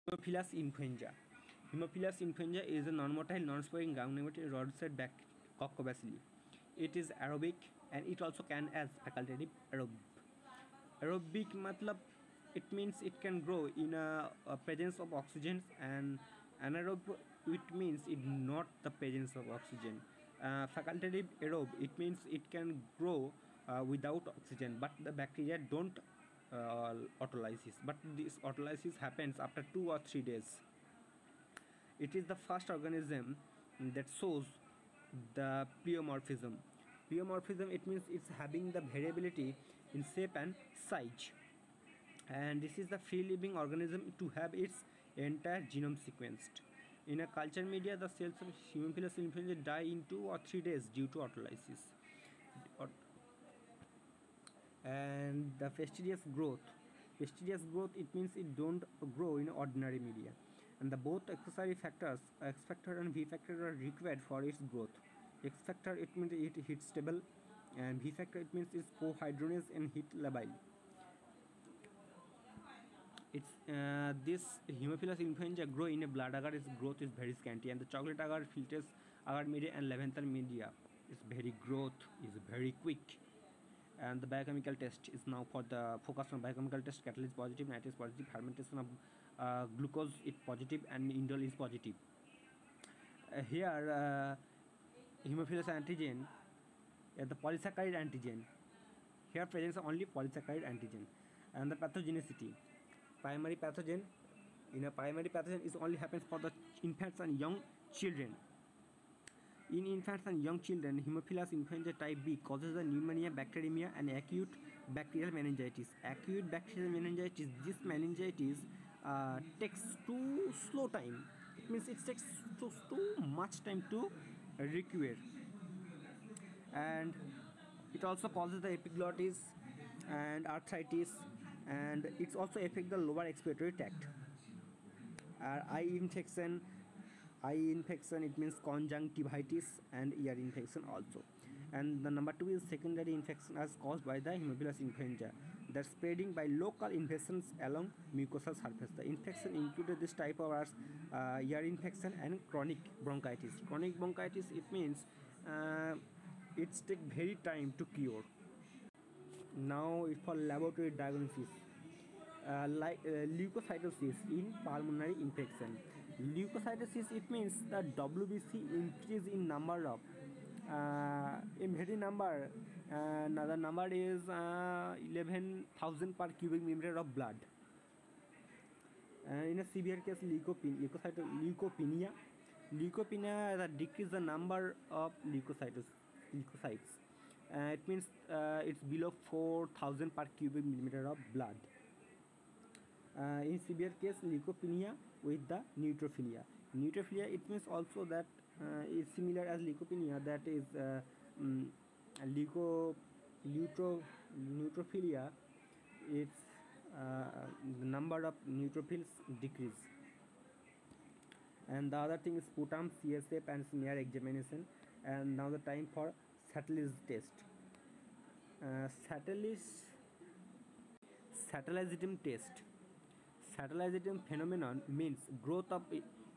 Haemophilus influenza. Haemophilus influenza is a non-motile, non-spoiling gram-negative rodside coccobacilli. It is aerobic and it also can as facultative aerobic. Aerobic matlab it means it can grow in a presence of oxygen, and anaerobic it means it not the presence of oxygen. Facultative aerobe it means it can grow without oxygen, but the bacteria don't autolysis, but this autolysis happens after 2 or 3 days. It is the first organism that shows the pleomorphism. Pleomorphism it means it's having the variability in shape and size, and this is the free living organism to have its entire genome sequenced. In a culture media, the cells of Haemophilus influenza die in 2 or 3 days due to autolysis. And the fastidious growth it means it don't grow in ordinary media, and the both accessory factors X factor and V factor are required for its growth. X factor it means it heat stable, and V factor it means it's cohydronase and heat labile. It's this Haemophilus influenza grow in a blood agar. Its growth is very scanty, and the chocolate agar, filters agar media and leventhal media its very growth is very quick. And the biochemical test is now for the focus on biochemical test. Catalase positive, nitrate positive, fermentation of glucose is positive, and indole is positive. Here Haemophilus antigen, the polysaccharide antigen. Here presents only polysaccharide antigen. And the pathogenicity, primary pathogen, in a primary pathogen is only happens for the infants and young children. In infants and young children, Haemophilus influenza type B causes the pneumonia, bacteremia, and acute bacterial meningitis. Acute bacterial meningitis, this meningitis takes too slow time. It means it takes too much time to recover, and it also causes the epiglottis and arthritis, and it's also affect the lower respiratory tract. Eye infection it means conjunctivitis and ear infection also. And the number 2 is secondary infection as caused by the Haemophilus influenza, that spreading by local infections along mucosal surface. The infection included this type of ear infection and chronic bronchitis. Chronic bronchitis it means it's take very time to cure. Now for laboratory diagnosis, like leukocytosis in pulmonary infection. Leukocytosis it means the WBC increase in number of in very number. Another number is 11,000 per cubic millimeter of blood. In a severe case, leukopenia. Leukopenia that decrease the number of leukocytes. It means it's below 4,000 per cubic millimeter of blood. In severe case, leukopenia with the neutrophilia. Neutrophilia it means also that is similar as leukopenia, that is neutrophilia. It's the number of neutrophils decrease. And the other thing is sputum, CSF, and smear examination. And now the time for Satellites test. Satellitism test. Satellitism phenomenon means growth of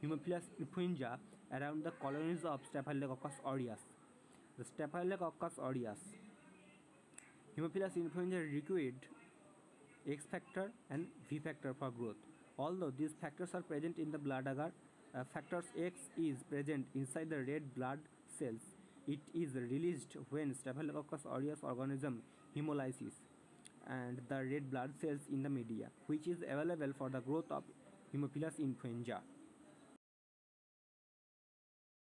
Haemophilus influenza around the colonies of Staphylococcus aureus. The Staphylococcus aureus. Haemophilus influenza required X factor and V factor for growth. Although these factors are present in the blood agar, factors X is present inside the red blood cells. It is released when Staphylococcus aureus organism hemolysis and the red blood cells in the media, which is available for the growth of Haemophilus influenza.